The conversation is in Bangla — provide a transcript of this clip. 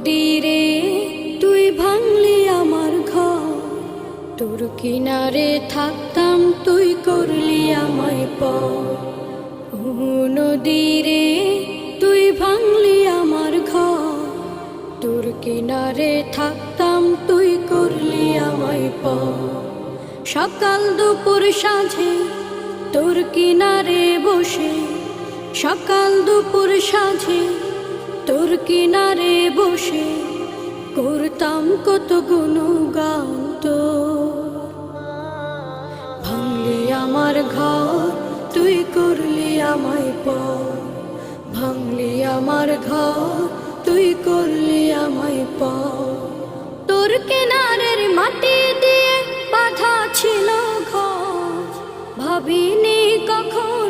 নদীরে তুই ভাঙলি আমার ঘর, তোর কিনারে থাকতাম তুই করলি আমায় পর। ও নদীরে তুই ভাঙলি আমার ঘর, তোর কিনারে থাকতাম তুই করলি আমায় পর। সকাল দুপুর সাঁঝে তোর কিনারে বসে, সকাল দুপুর সাঁঝে তোর কিনারে বসে করতাম কত গুণগান তোর। ভাঙলি আমার ঘর তুই করলি আমায় পর, ভাঙলি আমার ঘর তুই করলি আমায় পর। তোর কিনারের মাটি দিয়ে বাঁধা ছিল ঘর, ভাবিনি কখন